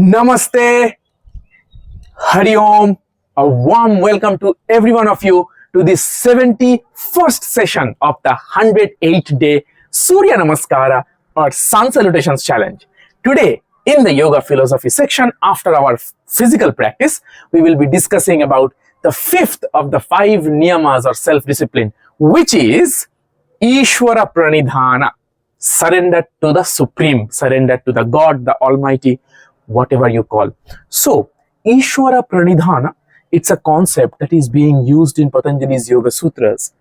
Namaste, Hari Om, a warm welcome to every one of you to this 71st session of the 108-day Surya Namaskara or Sun Salutations Challenge. Today, in the Yoga Philosophy section, after our physical practice, we will be discussing about the fifth of the 5 niyamas or self-discipline, which is īśvara-praṇidhāna, surrender to the Supreme, surrender to the God, the Almighty, whatever you call. So, īśvara-praṇidhāna, it's a concept that is being used in Patanjali's Yoga Sutras.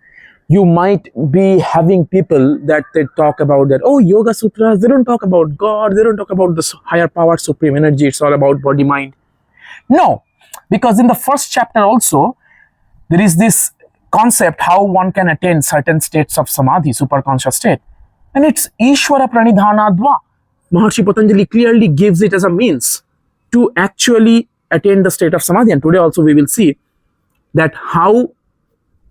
You might be having people that they talk about that, oh, Yoga Sutras, they don't talk about God, they don't talk about the higher power, supreme energy, it's all about body, mind. No, because in the first chapter also, there is this concept how one can attain certain states of samadhi, superconscious state. And it's īśvara-praṇidhānāt. Mahārshi Patanjali clearly gives it as a means to actually attain the state of samadhi. And today also we will see that how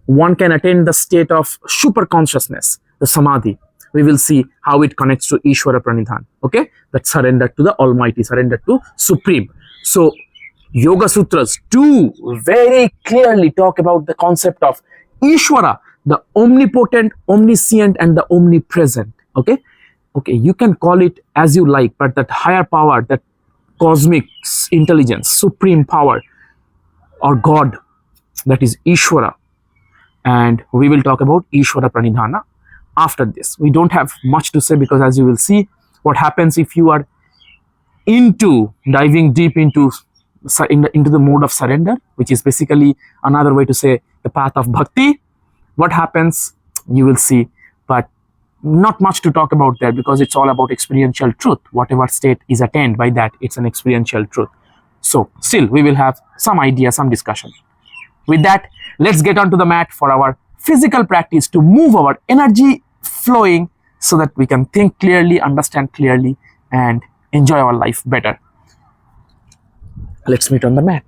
one can attain the state of super consciousness, the samadhi. We will see how it connects to īśvara-praṇidhāna. Okay, that surrender to the Almighty, surrender to Supreme. So Yoga Sutras do very clearly talk about the concept of Ishvara, the omnipotent, omniscient, and the omnipresent. Okay, you can call it as you like, but that higher power, that cosmic intelligence, supreme power, or God, that is Ishvara. And we will talk about īśvara-praṇidhāna after this. We don't have much to say because, as you will see, what happens if you are diving deep into the mode of surrender, which is basically another way to say the path of bhakti. What happens, you will see, but not much to talk about there because it's all about experiential truth. Whatever state is attained by that, it's an experiential truth. So still, we will have some idea, some discussion. With that, let's get onto the mat for our physical practice to move our energy flowing so that we can think clearly, understand clearly, and enjoy our life better. Let's meet on the mat.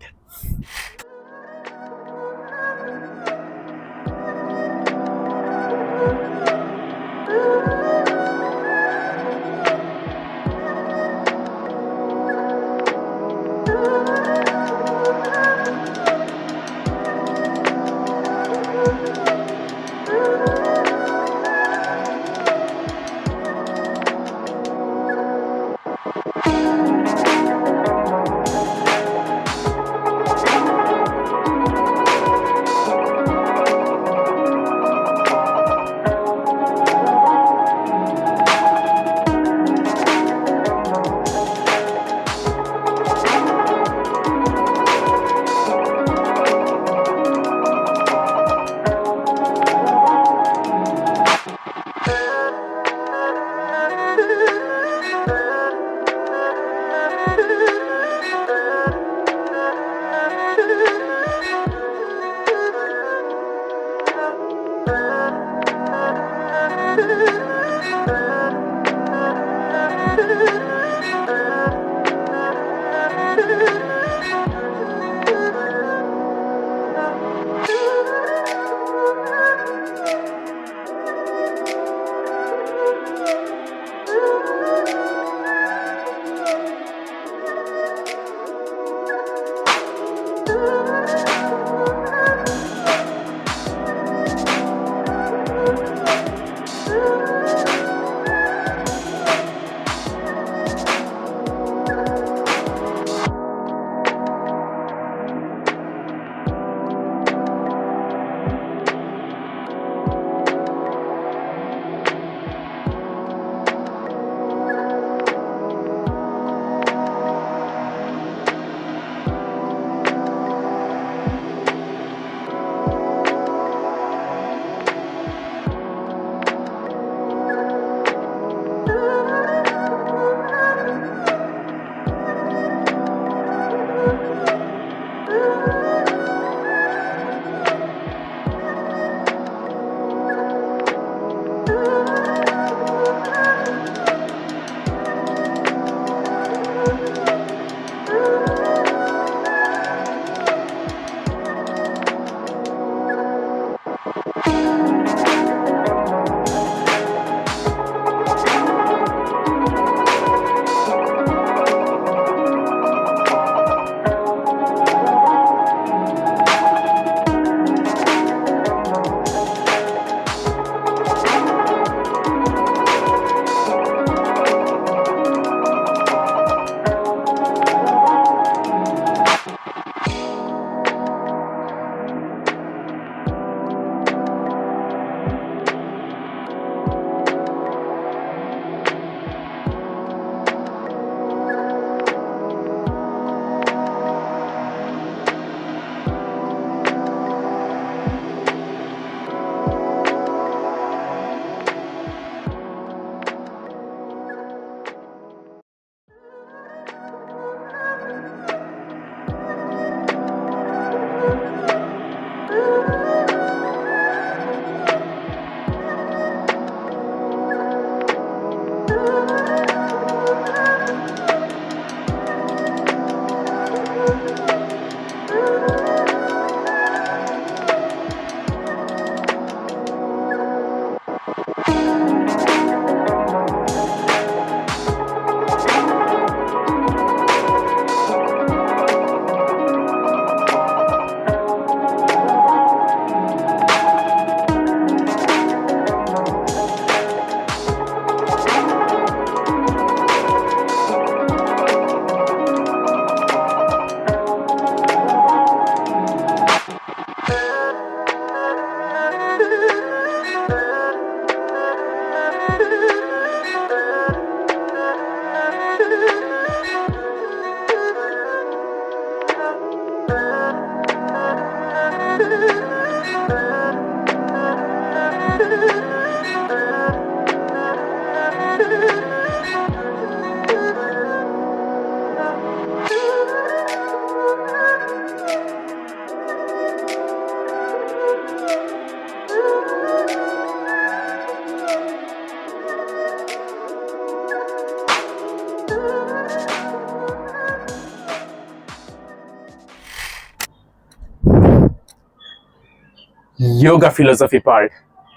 yoga philosophy part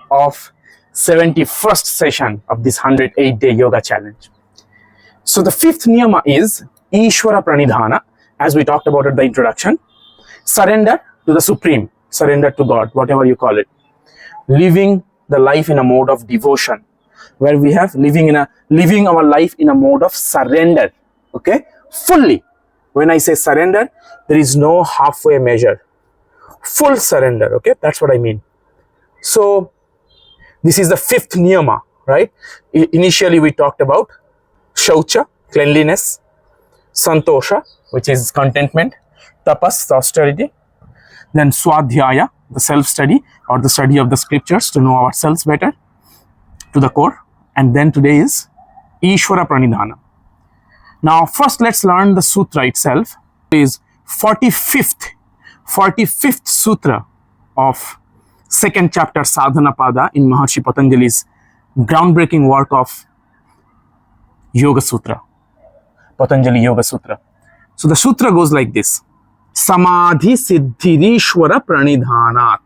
of 71st session of this 108-day yoga challenge. So the fifth niyama is īśvara-praṇidhāna, as we talked about at the introduction. Surrender to the Supreme, surrender to God, whatever you call it. Living the life in a mode of devotion, where we have living our life in a mode of surrender, okay, fully. When I say surrender, there is no halfway measure, full surrender, okay, that's what I mean. So this is the fifth niyama, right? Initially we talked about shaucha, cleanliness, santosha, which is contentment, tapas, austerity, then swadhyaya, the self-study or the study of the scriptures to know ourselves better to the core. And then today is īśvara-praṇidhāna. Now first let's learn the sutra itself. It is 45th sutra of second chapter Sadhana Pada in Maharishi Patanjali's groundbreaking work of Yoga Sutra, Patanjali Yoga Sutra. So the sutra goes like this: samādhi-siddhiḥ īśvara-praṇidhānāt.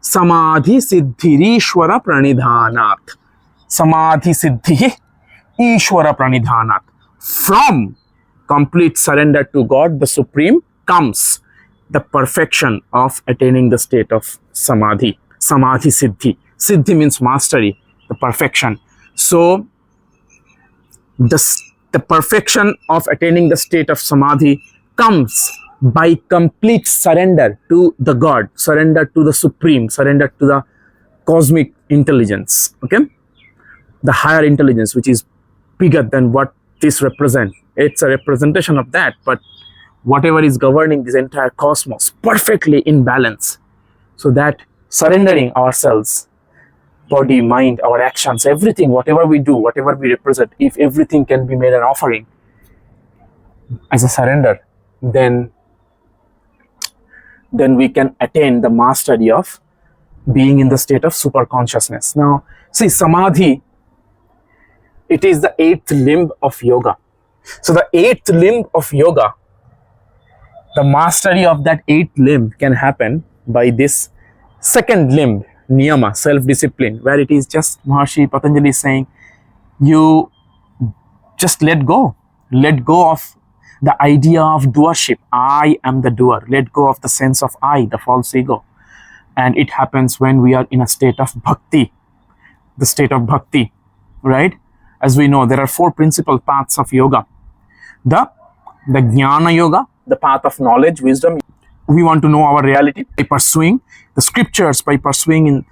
Samādhi-siddhiḥ īśvara-praṇidhānāt. Samadhi-siddhiḥ īśvara-praṇidhānāt. From complete surrender to God, the Supreme, comes the perfection of attaining the state of samadhi. Samadhi-siddhi. Siddhi means mastery, the perfection. So the perfection of attaining the state of samadhi comes by complete surrender to the God, surrender to the Supreme, surrender to the cosmic intelligence, okay? The higher intelligence, which is bigger than what this represents. It's a representation of that, but whatever is governing this entire cosmos, perfectly in balance. So that surrendering ourselves, body, mind, our actions, everything, whatever we do, whatever we represent, if everything can be made an offering as a surrender, then we can attain the mastery of being in the state of super consciousness. Now, see, samadhi, it is the eighth limb of yoga. So the eighth limb of yoga, the mastery of that eighth limb can happen by this second limb, niyama, self-discipline, where it is just Maharishi Patanjali is saying, you just let go of the idea of doership. I am the doer. Let go of the sense of I, the false ego. And it happens when we are in a state of bhakti, the state of bhakti, right? As we know, there are four principal paths of yoga. The jnana yoga, the path of knowledge, wisdom. We want to know our reality by pursuing the scriptures, by pursuing in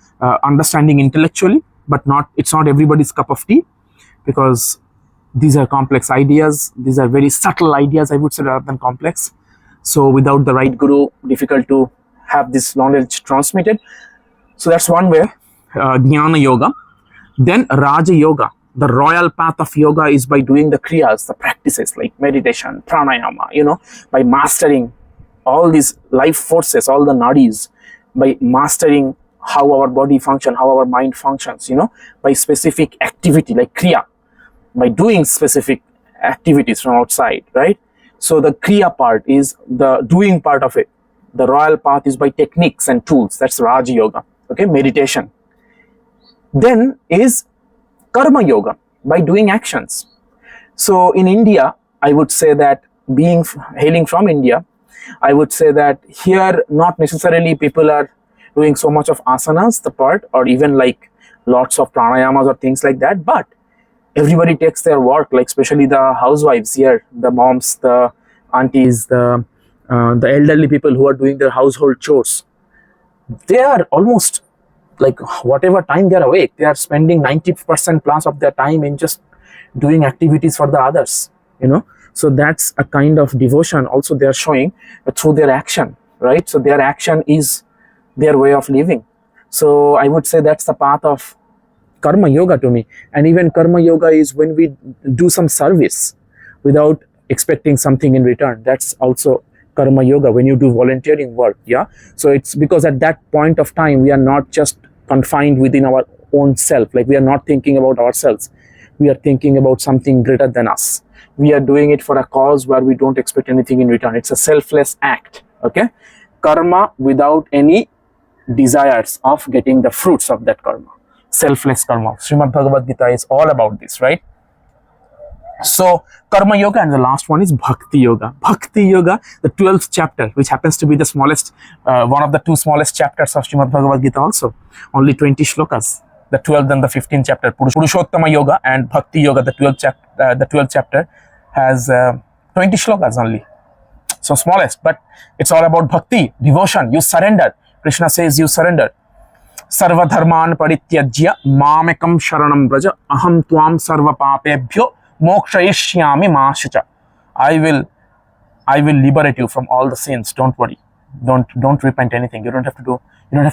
understanding intellectually, but it's not everybody's cup of tea, because these are complex ideas. These are very subtle ideas, I would say, rather than complex. So without the right guru, difficult to have this knowledge transmitted. So that's one way, jnana yoga. Then raja yoga. The royal path of yoga is by doing the kriyas, the practices like meditation, pranayama, by mastering all these life forces, all the nadis, by mastering how our body functions, how our mind functions, by specific activity like kriya, by doing specific activities from outside, right? So the kriya part is the doing part of it. The royal path is by techniques and tools. That's Raja Yoga, okay, meditation. Then is karma yoga, by doing actions. So in India, I would say that hailing from India, I would say that here not necessarily people are doing so much of asanas, the part, or even like lots of pranayamas or things like that, but everybody takes their work, like especially the housewives here, the moms, the aunties, the elderly people who are doing their household chores. They are almost like whatever time they are awake, they are spending 90% plus of their time in just doing activities for the others, So that's a kind of devotion also they are showing through their action, right? So their action is their way of living. So I would say that's the path of karma yoga to me. And even karma yoga is when we do some service without expecting something in return. That's also karma yoga, when you do volunteering work, yeah? So it's because at that point of time, we are not just confined within our own self, like we are not thinking about ourselves. We are thinking about something greater than us. We are doing it for a cause where we don't expect anything in return. It's a selfless act, okay? Karma without any desires of getting the fruits of that karma. Selfless karma. Srimad Bhagavad Gita is all about this, right? So, Karma Yoga, and the last one is Bhakti Yoga. Bhakti Yoga, the 12th chapter, which happens to be the smallest, one of the two smallest chapters of Srimad Bhagavad Gita also. Only 20 shlokas. The 12th and the 15th chapter, Purushottama Yoga and Bhakti Yoga, the 12th chapter has 20 shlokas only. So smallest, but it's all about bhakti, devotion. You surrender. Krishna says you surrender. Sarva dharman parityajya mamekam sharanam braja aham tvam sarva papebhyo mokshayishyami ma shucha. I will liberate you from all the sins. Don't worry. Don't repent anything. You don't have to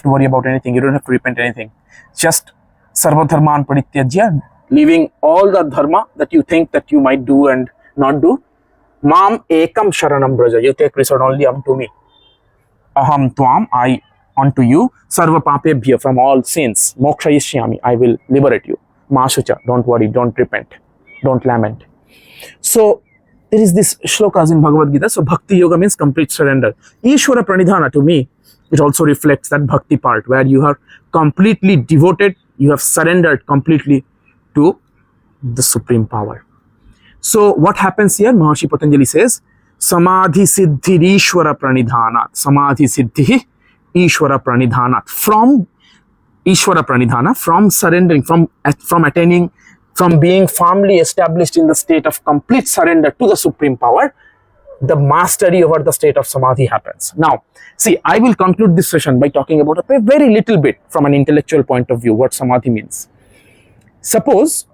worry about anything. You don't have to repent anything. Just sarva dharman parityajya, leaving all the dharma that you think that you might do and not do. Mam ekam sharanam braja. You take resort only unto me. Aham tvam, I unto you. Sarva papebhya, from all sins. Mokshayishyami, I will liberate you. Mashucha, don't worry, don't repent, don't lament. So there is this shlokas in Bhagavad Gita. So Bhakti Yoga means complete surrender. īśvara-praṇidhāna, to me, it also reflects that bhakti part where you are completely devoted, you have surrendered completely to the supreme power. So what happens here? Maharishi Patanjali says, samādhi-siddhiḥ īśvara-praṇidhānāt. Samādhi-siddhiḥ īśvara-praṇidhānāt. From īśvara-praṇidhāna, from surrendering, from attaining, from being firmly established in the state of complete surrender to the supreme power, the mastery over the state of samadhi happens. Now, see, I will conclude this session by talking about a very little bit from an intellectual point of view, what samadhi means. Suppose,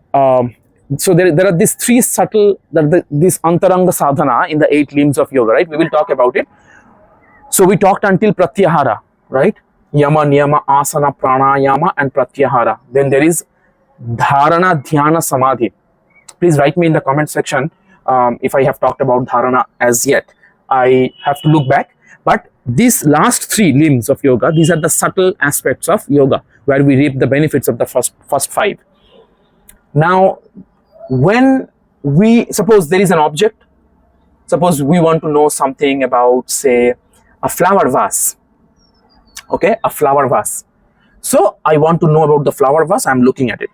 so there are these three subtle, this antaranga sadhana in the 8 limbs of yoga, right? We will talk about it. So we talked until pratyahara, right? Yama, niyama, asana, pranayama and pratyahara. Then there is dharana, dhyana, samadhi. Please write me in the comment section if I have talked about dharana as yet. I have to look back. But these last 3 limbs of yoga, these are the subtle aspects of yoga where we reap the benefits of the first 5. Now, when we suppose there is an object, suppose we want to know something about, say, a flower vase. Okay, a flower vase. So I want to know about the flower vase, I am looking at it.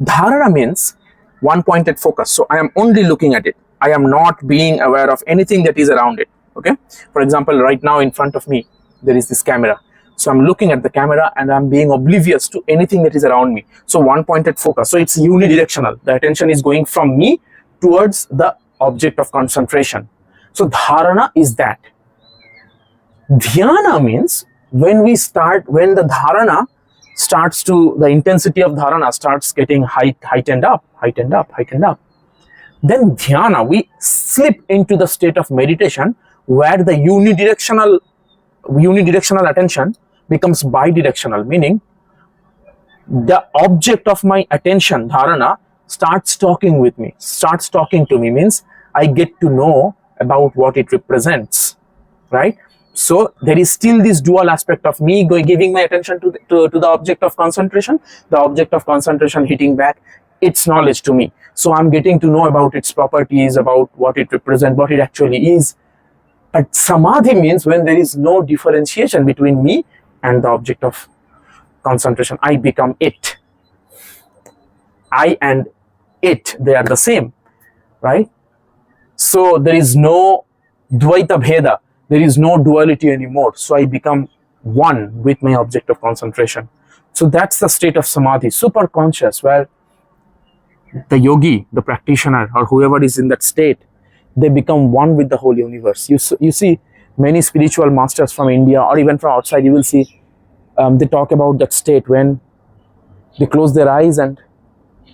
Dharana means one pointed focus. So I am only looking at it. I am not being aware of anything that is around it. Okay. For example, right now in front of me, there is this camera. So I'm looking at the camera and I'm being oblivious to anything that is around me. So one pointed focus. So it's unidirectional. The attention is going from me towards the object of concentration. So dharana is that. Dhyana means when the dharana starts to, the intensity of dharana starts getting heightened up. Then dhyana, we slip into the state of meditation where the unidirectional attention becomes bidirectional, meaning the object of my attention, dharana, starts talking with me, starts talking to me, means I get to know about what it represents, right? So there is still this dual aspect of me giving my attention to the object of concentration, the object of concentration hitting back its knowledge to me. So I'm getting to know about its properties, about what it represents, what it actually is. But samadhi means when there is no differentiation between me and the object of concentration. I become it. I and it, they are the same, right? So there is no dvaita bheda. There is no duality anymore. So I become one with my object of concentration. So that's the state of samadhi, super conscious, where the yogi, the practitioner, or whoever is in that state, they become one with the whole universe. You see many spiritual masters from India or even from outside, you will see they talk about that state when they close their eyes and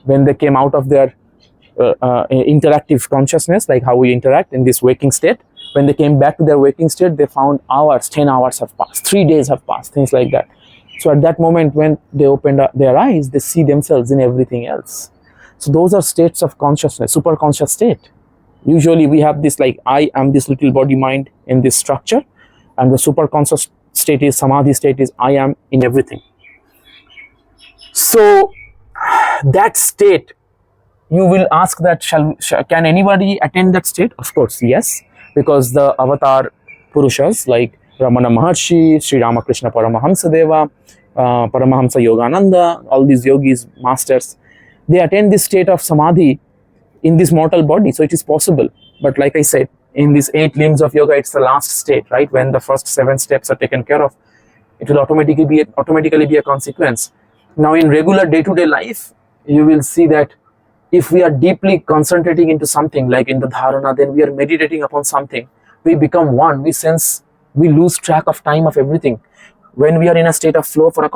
when they came out of their interactive consciousness, like how we interact in this waking state. When they came back to their waking state, they found hours, 10 hours have passed, 3 days have passed, things like that. So at that moment, when they opened up their eyes, they see themselves in everything else. So those are states of consciousness, super conscious state. Usually we have this, like, I am this little body mind in this structure, and the super conscious state is, samadhi state is, I am in everything. So that state, you will ask that, can anybody attain that state? Of course, yes, because the avatar Purushas like Ramana Maharshi, Sri Ramakrishna Paramahamsadeva, Paramahamsa Yogananda, all these yogis, masters, they attain this state of samadhi in this mortal body. So it is possible. But like I said, in these 8 limbs of yoga, it's the last state, right? When the first 7 steps are taken care of, it will automatically be a consequence. Now, in regular day-to-day life, you will see that if we are deeply concentrating into something, like in the dharana, then we are meditating upon something, we become one, we lose track of time of everything. When we are in a state of flow for a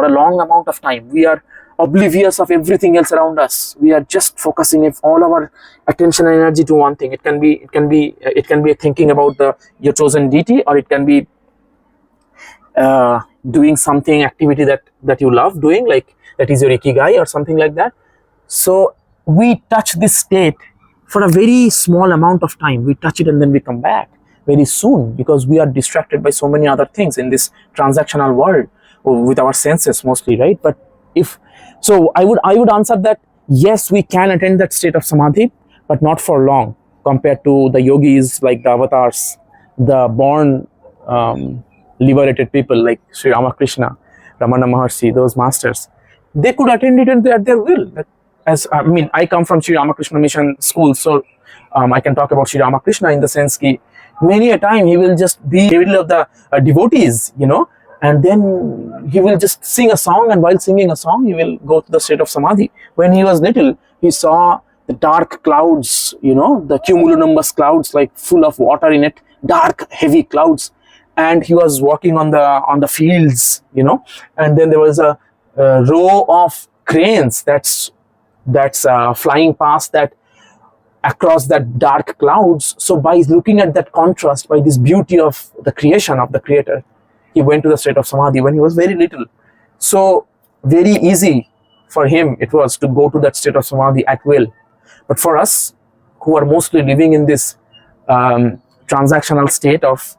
long amount of time, we are oblivious of everything else around us. We are just focusing all our attention and energy to one thing. It can be thinking about your chosen deity, or it can be doing something activity that you love doing, like that is your ikigai or something like that. So we touch this state for a very small amount of time. We touch it and then we come back very soon, because we are distracted by so many other things in this transactional world with our senses mostly, right? But if so, I would answer that yes, we can attain that state of samadhi, but not for long, compared to the yogis, like the avatars, the born liberated people like Sri Ramakrishna, Ramana Maharshi, those masters. They could attain it at their will. I come from Sri Ramakrishna Mission school, so I can talk about Sri Ramakrishna in the sense that many a time he will just be in the middle of the devotees, and then he will just sing a song, and while singing a song, he will go to the state of samadhi. When he was little, he saw the dark clouds, the cumulonimbus clouds, like full of water in it, dark, heavy clouds, and he was walking on the fields, and then there was a row of cranes that's flying past that across that dark clouds. So by looking at that contrast, by this beauty of the creation of the creator, he went to the state of samadhi when he was very little. So very easy for him it was to go to that state of samadhi at will. But for us who are mostly living in this transactional state of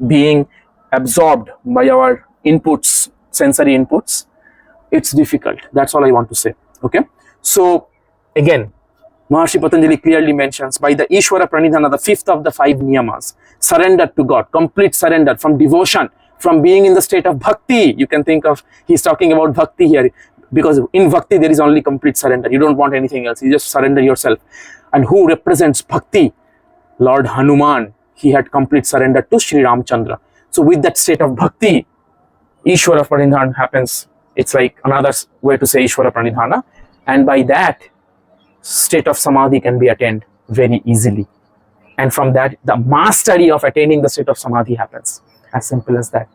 being absorbed by our inputs, sensory inputs, it's difficult. That's all I want to say. Okay, so again, Maharshi Patanjali clearly mentions by the īśvara-praṇidhāna, the 5th of the 5 niyamas, surrender to God, complete surrender from devotion, from being in the state of bhakti. You can think of, he's talking about bhakti here, because in bhakti there is only complete surrender. You don't want anything else. You just surrender yourself. And who represents bhakti? Lord Hanuman. He had complete surrender to Sri Ramchandra. So with that state of bhakti, īśvara-praṇidhāna happens. It's like another way to say īśvara-praṇidhāna. And by that, state of samadhi can be attained very easily. And from that, the mastery of attaining the state of samadhi happens. As simple as that.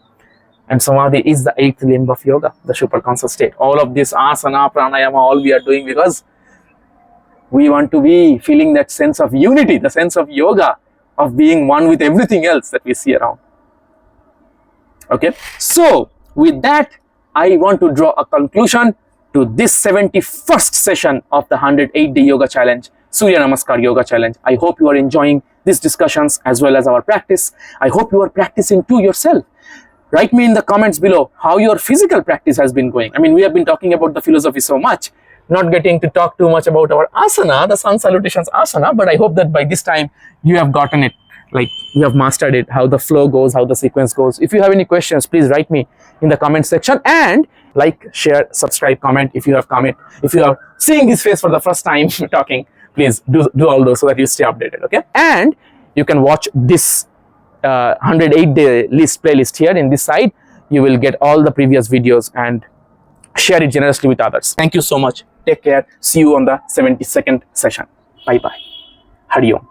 And samadhi is the 8th limb of yoga, the superconscious state. All of this asana, pranayama, all we are doing because we want to be feeling that sense of unity, the sense of yoga, of being one with everything else that we see around. Okay, so with that, I want to draw a conclusion to this 71st session of the 108-day yoga challenge, Surya Namaskar Yoga Challenge. I hope you are enjoying these discussions as well as our practice. I hope you are practicing too yourself. Write me in the comments below how your physical practice has been going. I mean, we have been talking about the philosophy so much, not getting to talk too much about our asana, the sun salutations asana, but I hope that by this time you have gotten it, like you have mastered it, how the flow goes, how the sequence goes. If you have any questions, please write me in the comment section, and like, share, subscribe, comment if you have comment. If you are seeing this face for the first time talking, please do all those so that you stay updated. Okay, and you can watch this 108-day list playlist here in this side. You will get all the previous videos and share it generously with others. Thank you so much. Take care. See you on the 72nd session. Bye bye. Hari Om.